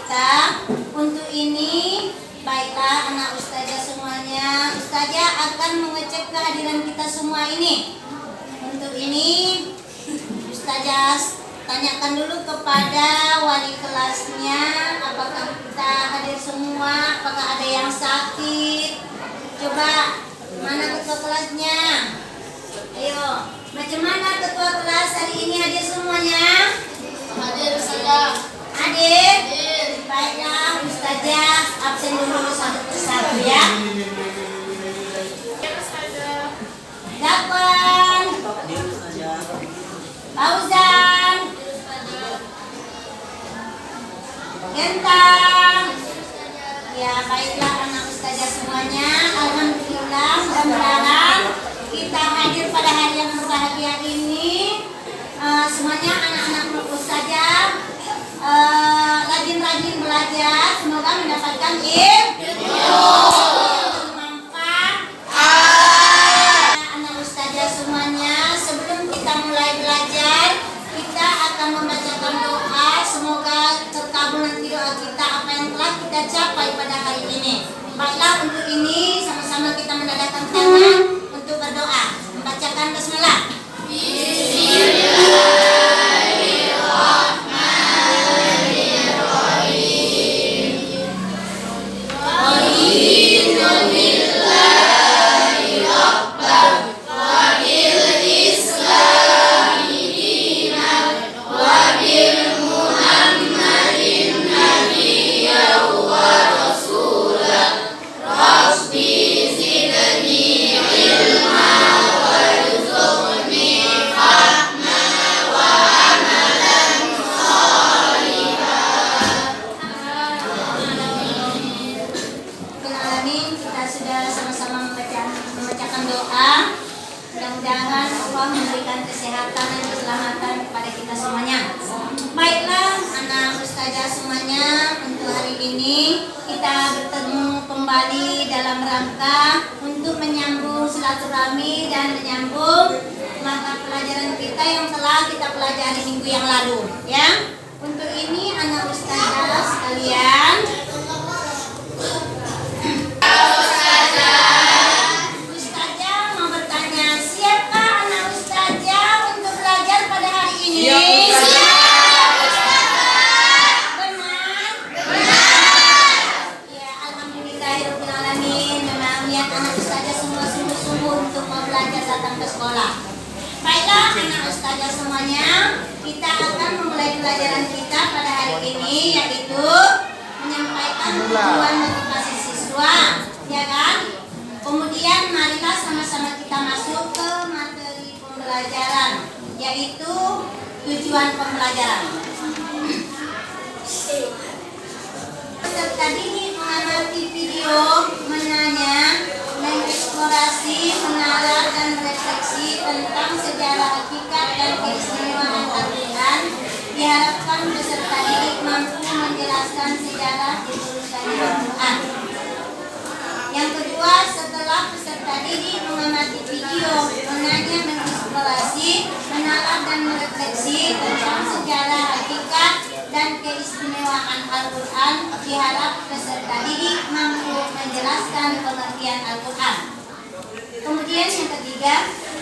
kita. Untuk ini, baiklah anak ustazah semuanya, ustazah akan mengecek kehadiran kita semua ini. Untuk ini, ustazah tanyakan dulu kepada wali kelasnya, apakah kita hadir semua, apakah ada yang sakit. Coba, mana ketua kelasnya? Ayo, macam mana ketua kelas hari ini hadir semuanya? Hadir Ustazah. Hadir? Baiklah, ustazah absen dulu satu persatu ya. Dakwan, Fauzan, Gentang. Ya, baiklah anak ustazah semuanya. Alhamdulillah, mudah-mudahan kita hadir pada hari yang berbahagia ini. Semuanya anak-anak ustazah rajin-rajin belajar, semoga mendapatkan ilmu bermanfaat. Anak ustazah semuanya, sebelum kita mulai belajar, kita akan membacakan doa. Semoga terkabul nanti doa kita apa yang telah kita capai pada hari ini. Baiklah, untuk ini sama-sama kita menadahkan tangan untuk berdoa. Membacakan bismillah. Kita sudah sama-sama membacakan doa. Mudah-mudahan Allah memberikan kesehatan dan keselamatan kepada kita semuanya. Baiklah anak ustazah semuanya, untuk hari ini kita bertemu kembali dalam rangka untuk menyambung silaturahmi dan menyambung mata pelajaran kita yang telah kita pelajari minggu yang lalu ya. Untuk ini anak ustazah sekalian, baiklah anak ustazah semuanya, kita akan memulai pelajaran kita pada hari ini, yaitu menyampaikan tujuan motivasi siswa, ya kan? Kemudian marilah sama-sama kita masuk ke materi pembelajaran, yaitu tujuan pembelajaran. Peserta didik mengamati video, menanya, mengeksplorasi, menalar dan refleksi tentang sejarah hakikat dan keistimewaan Al-Quran. Diharapkan peserta didik mampu menjelaskan sejarah diturunkannya Al-Quran. Yang kedua, setelah peserta didik mengamati video, menanya, mengeksplorasi, menalar dan merefleksi tentang sejarah hakikat dan keistimewaan Al-Quran, diharap peserta didik mampu menjelaskan pengertian Al-Quran. Kemudian yang ketiga,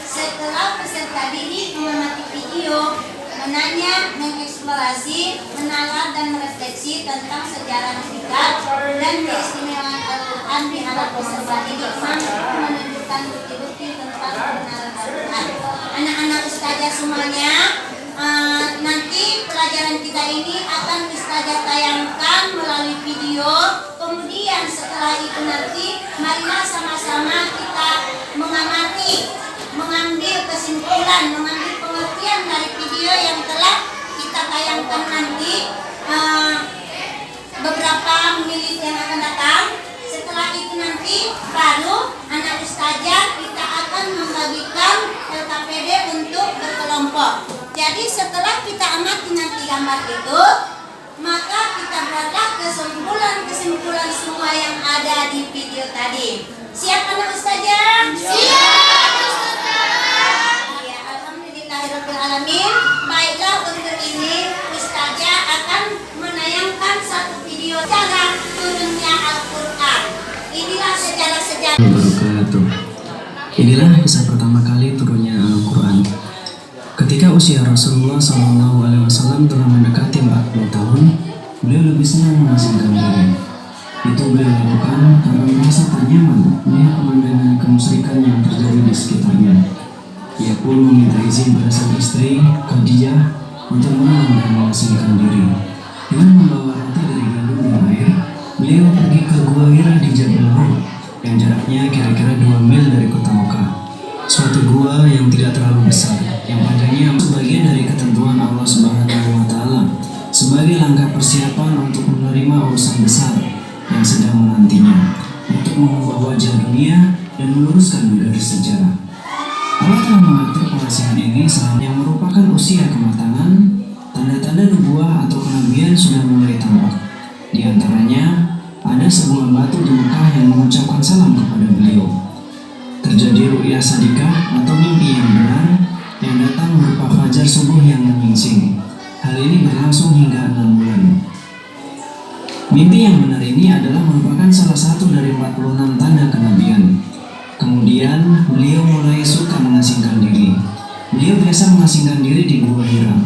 setelah peserta didik mengamati video, menanya, mengeksplorasi, menalar dan merefleksi tentang sejarah hakikat dan keistimewaan Al-Quran, diharap peserta didik mampu menunjukkan bukti-bukti tentang kebenaran Al-Quran. Anak-anak ustazah semuanya, nanti pelajaran kita ini akan ustazah tayangkan melalui video. Kemudian setelah itu nanti marilah sama-sama kita mengamati, mengambil kesimpulan, mengambil pengertian dari video yang telah kita tayangkan nanti beberapa menit yang akan datang. Setelah itu nanti baru anak ustazah kita akan membagikan LKPD untuk berkelompok. Jadi setelah kita amati nanti gambar itu, maka kita buatlah kesimpulan semua yang ada di video tadi. Siap anak ustazah? Siap ustazah. Ya, alhamdulillahirobbilalamin. Baiklah, untuk ini ustazah akan menayangkan satu video video cara turunnya Al-Quran. Inilah sejarah-sejarah. Wabarakatuh. Inilah kisah pertama kali turunnya Al-Quran. Ketika usia Rasulullah SAW telah mendekati 40 tahun, beliau lebih senang mengasingkan diri. Itu beliau lakukan karena merasa tak nyaman melihat pemandangan kemusyrikan yang terjadi di sekitarnya. Ia pun meminta izin pada sang istri, Khadijah, untuk menenang dan mengasingkan diri. Dengan membawa roti dari gandum dan air, beliau pergi ke Gua Hira di Jabal Nur, yang jaraknya kira-kira 2 mil dari kota Mekah. Suatu gua yang tidak terlalu besar, yang panjangnya sebagian dari ketentuan Allah Subhanahu wa Ta'ala, sebagai langkah persiapan untuk menerima urusan besar yang sedang menantinya, untuk mengubah wajah dunia dan meluruskan garis sejarah. Allah telah mengatur pengasingan ini yang merupakan usia kematangan, tanda-tanda nubuah atau kenabian sudah mulai tampak. Di antaranya, ada sebuah batu di Mekah yang mengucapkan salam kepada beliau. Terjadi ru'yah sadikah atau mimpi yang benar yang datang berupa fajar subuh yang menyingsing. Hal ini berlangsung hingga 6 bulan. Mimpi yang benar ini adalah merupakan salah satu dari 46 tanda kenabian. Kemudian beliau mulai suka mengasingkan diri. Beliau biasa mengasingkan diri di Gua Hira.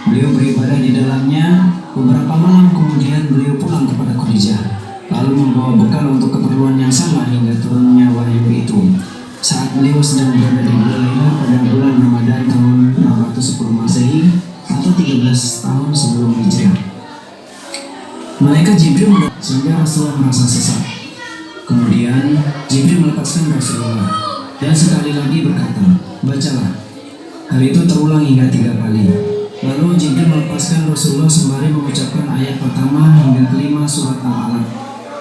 Beliau beribadah di dalamnya. Beberapa malam kemudian beliau pulang kepada Khadijah, lalu membawa bekal untuk keperluan yang sama hingga turunnya wahyu itu. Saat beliau sedang berada di Gua Hira pada bulan Ramadan tahun 610 Masehi atau 13 tahun sebelum Hijriah, Malaikat Jibril sehingga Rasulullah merasa sesak. Kemudian Jibril melepaskan Rasulullah dan sekali lagi berkata, "Bacalah." Hal itu terulang hingga 3 kali. Lalu Jibril melepaskan Rasulullah sembari mengucapkan ayat pertama hingga kelima surat Al-Alaq.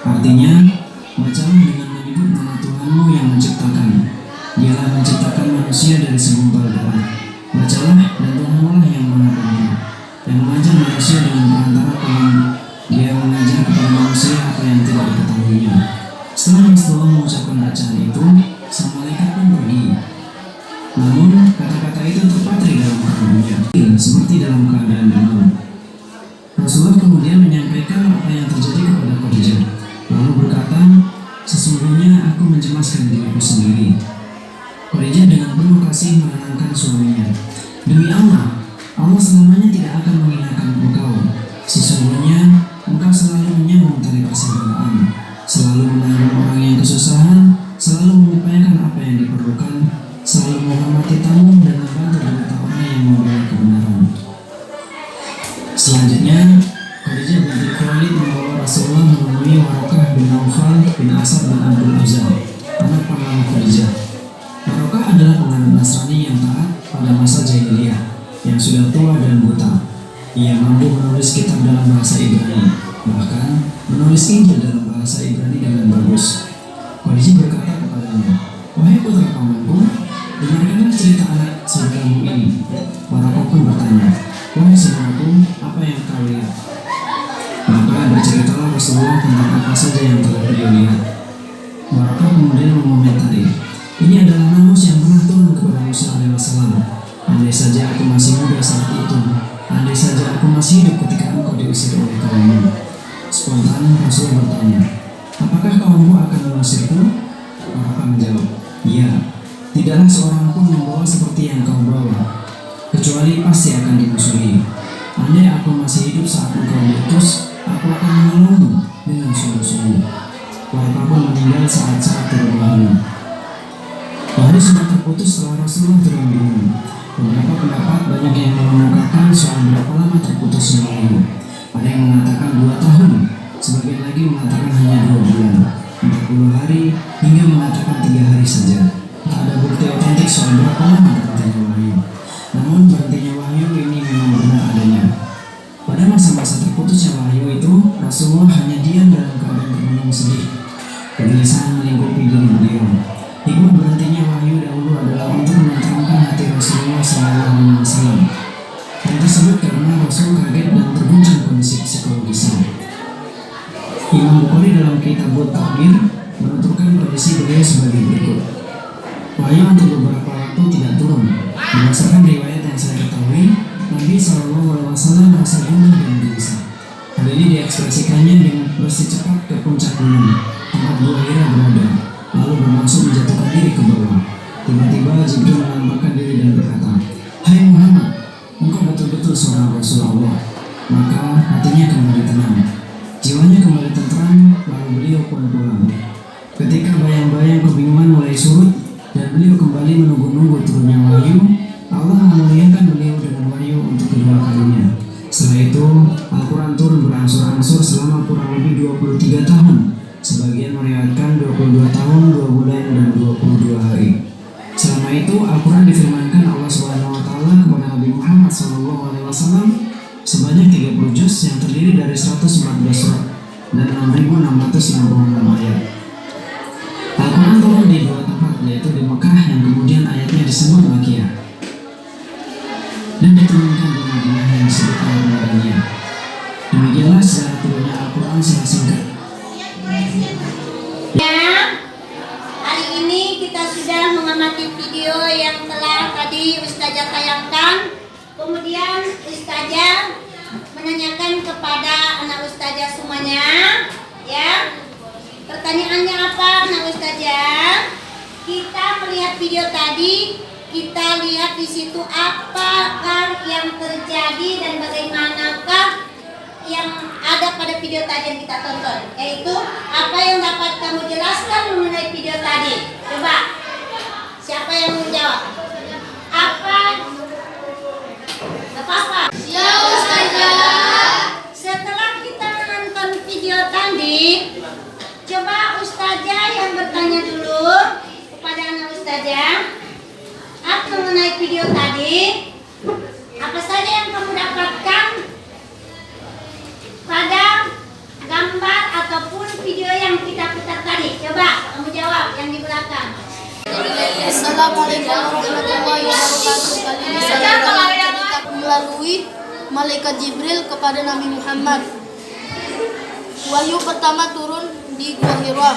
Artinya, bacalah dengan menyebut nama Tuhanmu yang menciptakan. Dialah menciptakan manusia dari segumpal darah. Bacalah dan Tuhanmu lah yang Maha Pemurah, yang mengajar manusia dengan perantara kalam. Dia mengajar kepada manusia apa yang tidak diketahuinya. Setelah Rasulullah mengucapkan bacaan itu, sang malaikat pun pergi. Namun, kata-kata itu terpatri dalam kalbunya, seperti dalam keadaan demam. Rasulullah kemudian menyampaikan apa yang terjadi kepada Khadijah, lalu berkata, "Sesungguhnya aku mencemaskan diriku sendiri." Khadijah dengan penuh kasih menenangkan suaminya, "Demi Allah, Allah selamanya tidak akan menghinakan engkau. Sesungguhnya engkau selalu menyambung tali persaudaraan, selalu menanggung orang yang kesusahan, selalu mengupayakan apa yang diperlukan, selalu menghormati tamu dan membantu derita orang yang membela kebenaran." Selanjutnya, Khadijah binti Khuwailid membawa Rasulullah menemui Waraqah bin Naufal bin Asad bin Abdul Uzza, anak paman Khadijah. Waraqah adalah penganut Nasrani yang taat pada masa jahiliyah, yang sudah tua dan buta. Ia mampu menulis kitab dalam bahasa Ibrani, bahkan menulis Injil dalam bahasa Ibrani dengan bagus. Khadijah berkata kepadanya, "Wahai putra pamanku, dengarkanlah cerita anak saudaramu ini." Waraqah pun bertanya, "Wahai saudaraku, apa yang kau lihat?" Maka berceritalah Rasulullah tentang apa saja yang telah beliau lihat. Waraqah kemudian mengomentari, "Ini adalah namus yang pernah turun kepada Musa alaihissalam. Andai saja aku masih muda saat itu, andai saja aku masih hidup ketika engkau diusir oleh kaummu." Spontan Rasul bertanya, "Apakah kaummu akan mengusirku?" Waraqah menjawab, "Iya, tidaklah seorang pun membawa seperti yang kau bawa, kecuali pasti akan dimusuhi. Andai aku masih hidup saat engkau diutus, aku akan menolongmu dengan sungguh-sungguh." Waraqah pun meninggal saat turun wahyu. Wahyu sudah terputus setelah Rasulullah turun gunung. Beberapa pendapat banyak yang mengemukakan soal berapa lama terputusnya wahyu. Ada yang mengatakan 2 tahun, sebagian lagi mengatakan hanya 2 bulan, 40 hari, hingga mengatakan 3 hari saja. Tak ada bukti otentik soal berapa lama berhentinya wahyu. Namun berhentinya wahyu ini memang benar adanya. Pada masa-masa terputusnya wahyu itu, Rasulullah hanya diam dalam keadaan termenung sedih. Kegelisahan melingkupi diri beliau. Hikmah berhentinya wahyu dahulu adalah untuk menenteramkan hati Rasulullah SAW. Hal tersebut karena Rasul kaget dan terguncang kondisi psikologisnya. Imam Bukhari dalam kitab Takbir menentukan kondisi beliau sebagai berikut. Wahyu untuk beberapa waktu tidak turun. Berdasarkan riwayat yang saya ketahui, Nabi SAW merasa gundah dan gelisah. Hal ini diekspresikannya dengan bersecepat ke puncak gunung tempat gua Hira berada, lalu bermaksud menjatuhkan diri ke bawah. Tiba-tiba Jibril menampakkan diri dan berkata, "Hai Muhammad, engkau betul-betul seorang Rasul Allah." Maka hatinya kembali tenang, jiwanya kembali tentram, lalu beliau pun pulang. Ketika bayang-bayang kebingungan mulai surut dan beliau kembali menunggu-nunggu turunnya wahyu, Allah memuliakan beliau dengan wahyu untuk kedua kalinya. Setelah itu, Al-Quran turun berangsur-angsur selama kurang lebih 23 tahun. Sebagian meriwayatkan 22 tahun, 2 bulan, dan 22 hari. Selama itu, Al-Quran difirmankan Allah SWT kepada Nabi Muhammad SAW sebanyak 30 juz yang terdiri dari 114 surat dan 6.656 ayat. Al-Quran turun di dua tempat, yaitu di Mekah yang kemudian ayatnya disebut Makkiyah, dan diturunkan di Madinah yang disebut Al-Madaniyah. Demikianlah sejarah turunnya Al-Quran secara singkat. Hari ini kita sudah mengamati video yang telah tadi Ustazah tayangkan. Kemudian Ustazah menanyakan kepada anak Ustazah semuanya, ya. Pertanyaannya apa, anak Ustazah? Kita melihat video tadi, kita lihat di situ apakah yang terjadi dan bagaimanakah yang ada pada video tadi yang kita tonton, yaitu apa yang dapat kamu jelaskan mengenai video tadi. Coba, siapa yang menjawab? Apa? Gak apa-apa. Ya Ustazah. Setelah kita menonton video tadi, coba Ustazah yang bertanya dulu kepada anak Ustazah, apa mengenai video tadi? Apa saja yang kamu dapatkan pada gambar ataupun video yang kita putar tadi? Coba kamu jawab yang di belakang. Assalamualaikum warahmatullahi wabarakatuh. Kali ini saya akan bercerita melalui malaikat Jibril kepada Nabi Muhammad. Wahyu pertama turun di Gua Hira.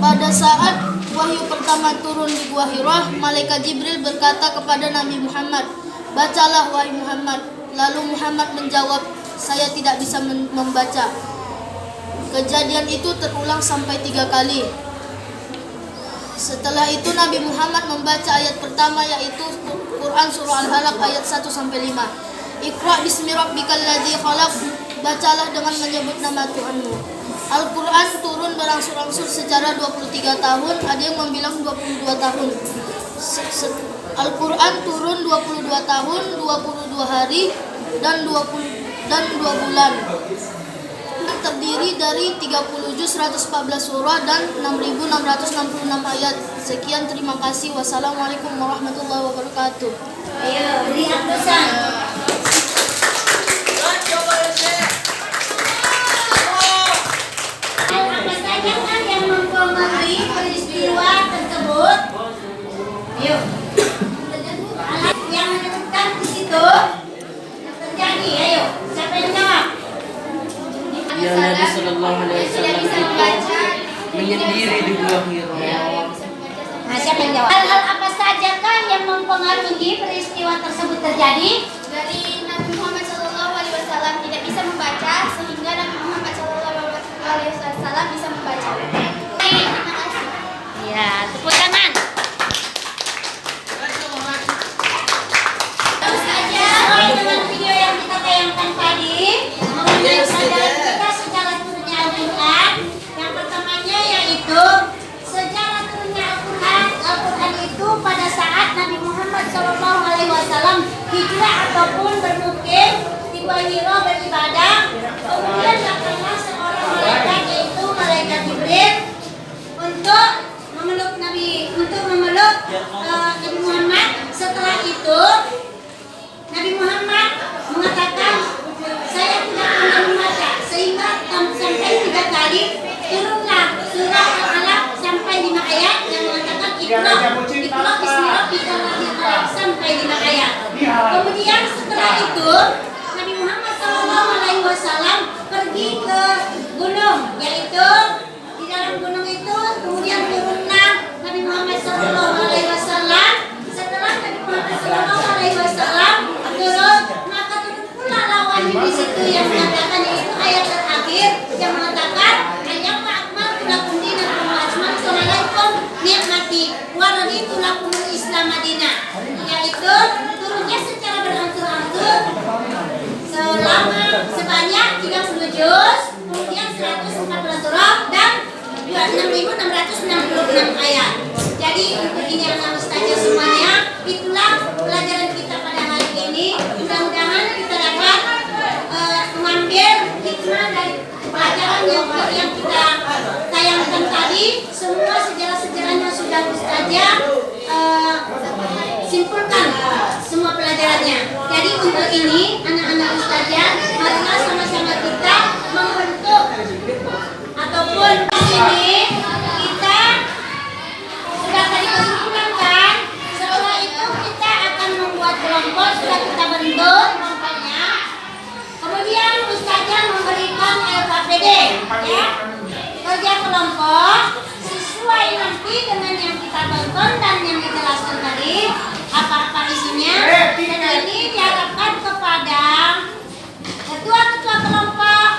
Pada saat wahyu pertama turun di Gua Hira, malaikat Jibril berkata kepada Nabi Muhammad, "Bacalah wahai Muhammad." Lalu Muhammad menjawab, "Saya tidak bisa membaca." Kejadian itu terulang sampai 3 kali. Setelah itu Nabi Muhammad membaca ayat pertama, yaitu Quran Surah Al-Alaq ayat 1-5. "Iqra bismi rabbikal ladzi khalaq." Bacalah dengan menyebut nama Tuhanmu. Al-Quran turun berangsur-angsur secara 23 tahun, ada yang membilang 22 tahun. Al-Quran turun 22 tahun, 22 hari, dan 2 bulan. Terdiri dari 30 juz, 114 surah, dan 6.666 ayat. Sekian, terima kasih. Wassalamualaikum warahmatullahi wabarakatuh. Ayo, lihat pesan. Apa saja kan yang mempengaruhi peristiwa tersebut? Ayo. Alat yang menyebutkan di situ yang terjadi. Ayo, siapa yang jawab? Yang Nabi Sallallahu Alaihi Wasallam itu menyendiri di Gua Hira. Nah, siapa yang jawab? Hal-hal apa sajakah yang mempengaruhi peristiwa tersebut terjadi? Dari Nabi Muhammad SAW tidak bisa membaca, sehingga Nabi Muhammad SAW bisa membaca. Terima kasih. Ya, tepuk tangan. Terus saja dengan video yang kita tayangkan tadi mengenai pelajaran kita sejarah turunnya Al-Quran. Yang pertamanya yaitu sejarah turunnya Al-Quran. Al-Quran itu pada saat Nabi Muhammad SAW hijrah ataupun bermukim di Gua Hira beribadah. Kemudian datanglah seorang malaikat, yaitu malaikat Jibril, untuk memeluk Nabi Muhammad. Setelah itu Nabi Muhammad mengatakan, "Saya tidak pernah membaca," sehingga sampai 3 kali turunlah surah Al-Alaq sampai 5 ayat yang mengatakan Iqra bismi rabbikal ladzi khalaq sampai 5 ayat. Kemudian setelah itu Nabi Muhammad SAW pergi ke gunung, yaitu di dalam gunung itu kemudian turunlah Nabi Muhammad SAW. Setelah Nabi Muhammad SAW turun, maka turun pula lawan di situ yang mengatakan ayat terakhir yang mengatakan ayyama akmaltu lakum dinakum wa atmamtu alaikum ni'mati wa raditu lakumul Islam madinah, yaitu turunnya secara berangsur-angsur selama sebanyak 30 juz, kemudian 114 surah dan 26.666 ayat. Jadi untuk ini anak ustazah semuanya, itulah pelajaran kita pada hari ini. Mudah-mudahan kita dapat mengambil hikmah dari pelajaran yang kita tayangkan tadi. Semua sejarah-sejarahnya sudah ustazah simpulkan semua pelajarannya. Jadi untuk ini anak-anak ustazah, marilah sama-sama kita membentuk ataupun ini kita sudah tadi kesimpulan kan. Setelah itu kita akan membuat kelompok, sudah kita bentuk kelompoknya. Kemudian ustazah memberikan LKPD ya, kerja kelompok sesuai nanti dengan yang kita tonton dan yang dijelaskan tadi apa-apa isinya. Dan ini diharapkan kepada ketua-ketua kelompok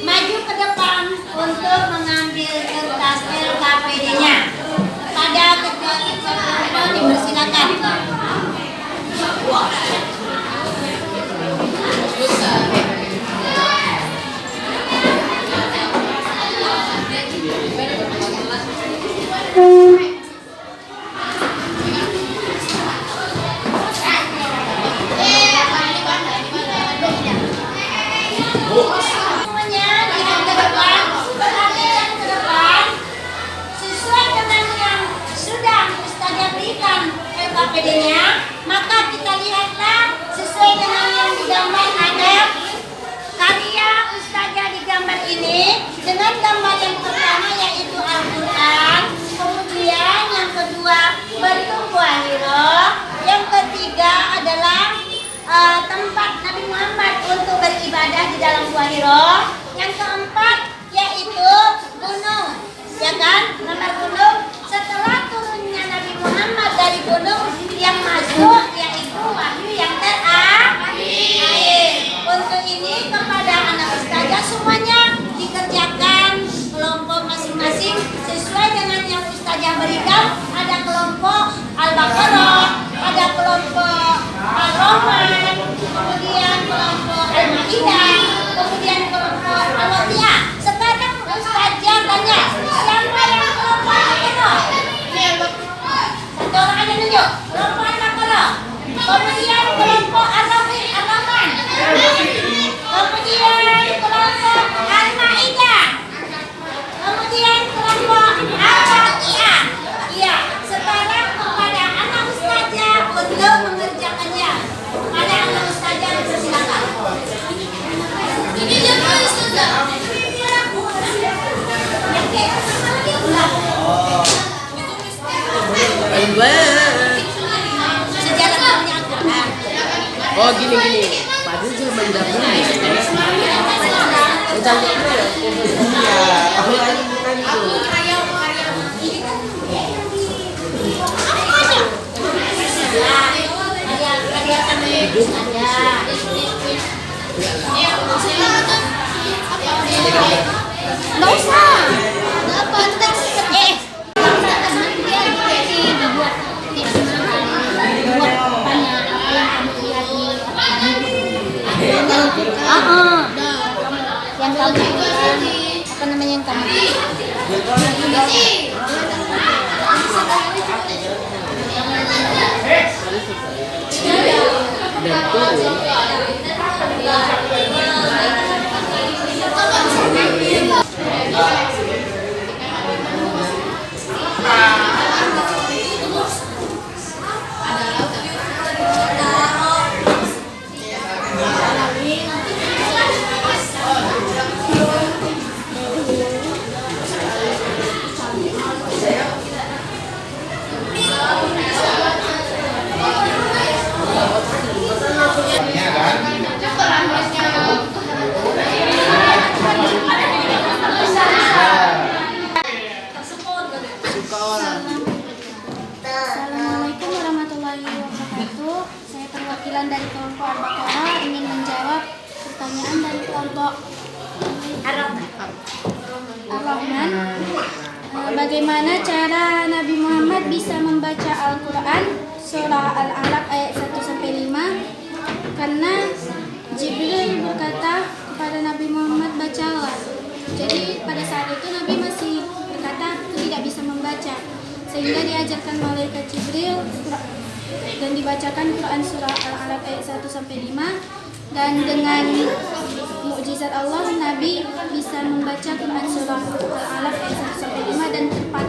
maju ke depan untuk mengambil kertas LKPD-nya. Pada ketua-ketua kelompok dipersilakan. Semuanya lihat ke depan, perhatikan ke depan, sesuai dengan yang sudah ustazah berikan LKPD-nya, maka kita lihatlah sesuai dengan yang digambar ada karya ustazah di gambar ini dengan gambar yang pertama yaitu Al-Quran, kemudian yang kedua bentuk buah hiro, yang ketiga adalah tempat Nabi Muhammad untuk beribadah di dalam Gua Hiro. Yang keempat yaitu gunung, ya kan? Gambar gunung. Setelah turunnya Nabi Muhammad dari gunung yang masuk yaitu wahyu yang terakhir. Untuk ini kepada anak ustazah semuanya dikerjakan kelompok masing-masing sesuai dengan yang ustazah berikan. Ada kelompok Al-Baqarah, ada kelompok Al-Rahman, kemudian kelompok Al-Maidah, kemudian kelompok Al-Waqiah. Sekarang ustazah tanya, siapa yang kelompok Al-Baqarah? Satu orang aja nunjuk. Kelompok Al-Baqarah. Kemudian kelompok Al-Rahman. Kemudian kelompok Al-Maidah. Kemudian kelompok Al-Waqiah. Iya, sekarang kepada anak ustazah untuk mengerjakannya. Kepada anak ustazah silakan. Ini siapa ustazah? Sejarah punya Al-Quran. Oh gini. Padahal zaman dahulu ya. Zaman dahulu ya. Aku lagi bukan itu. Nggak usah. Apa teks? Dia dibuat tips buat tanya apa yang kamu lihat di yang kamu apa namanya yang kamu Dan turun. Assalamualaikum warahmatullahi wabarakatuh. Saya perwakilan dari kelompok Al-Baqarah ingin menjawab pertanyaan dari kelompok Ar-Rahman. Bagaimana cara Nabi Muhammad bisa membaca Al-Quran? Surah Al-Alaq ayat 1-5. Karena Jibril berkata kepada Nabi Muhammad, bacalah. Jadi pada saat itu Nabi masih berkata tidak bisa membaca, sehingga diajarkan malaikat Jibril dan dibacakan Quran surah Al-Alaq ayat 1-5. Dan dengan mukjizat Allah, Nabi bisa membaca Quran surah Al-Alaq ayat 1-5 dan tepat.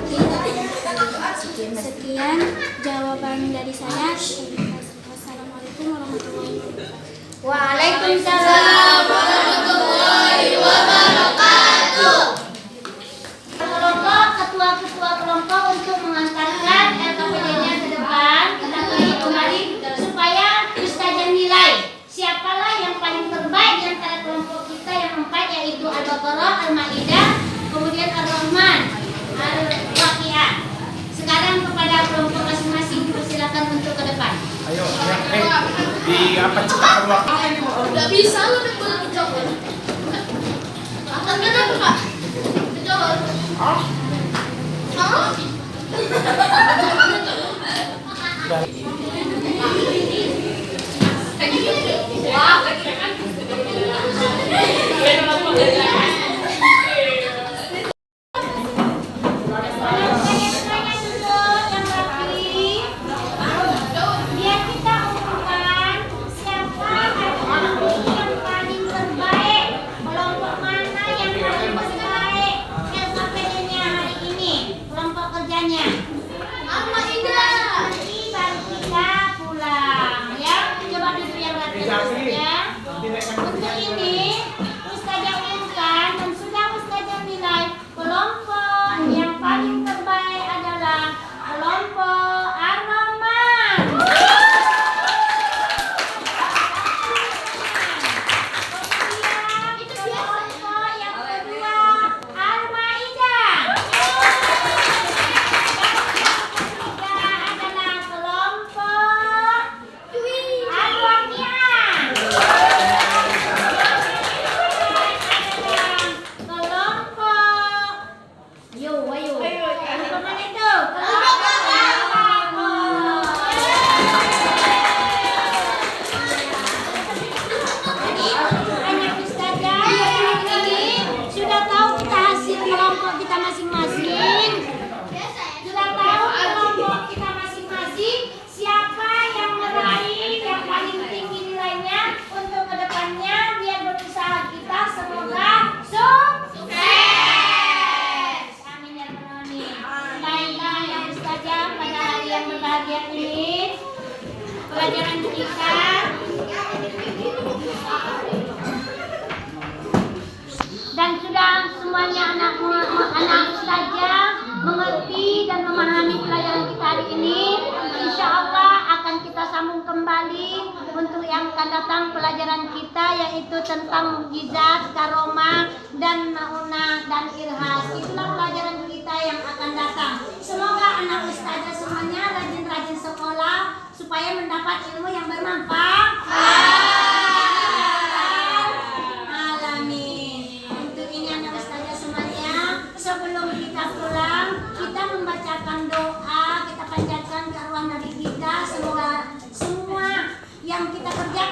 Sekian jawaban dari saya. Wassalamualaikum warahmatullahi wabarakatuh. Waalaikumsalam warahmatullahi wabarakatuh. Ketua-ketua kelompok untuk mengantarkan LKPD-nya ke depan, kembali supaya Ustazah nilai siapalah yang paling terbaik di antara kelompok kita yang 4, yaitu Al-Baqarah, Al-Maidah, kemudian Ar-Rahman, Al-Waqiah. Sekarang kepada kelompok masing-masing dipersilakan untuk ke depan. Ayo, di apa cepat waktu? Udah bisa lo boleh dijawab. Akan kenapa Kak? Dijawab. Untuk ini Ustazah umumkan dan sudah Ustazah nilai kelompok yang paling terbaik adalah kelompok Ar-Rahman. Kemudian kelompok yang kedua Al-Maidah. Dan yang ketiga adalah kelompok Al-Waqiah. Pelajaran kita dan sudah semuanya anak ustazah mengerti dan memahami pelajaran kita hari ini. Insya Allah akan kita sambung kembali untuk yang akan datang pelajaran kita, yaitu tentang mukjizat, karomah, dan maunah dan irhas. Itulah pelajaran kita yang akan datang. Semoga anak ustazah semuanya rajin-rajin sekolah supaya mendapat ilmu yang bermanfaat. Alamin. Untuk ini anak ustazah semuanya, sebelum kita pulang, kita membacakan doa, kita panjatkan ke arwah Nabi kita. Semoga semua yang kita kerjakan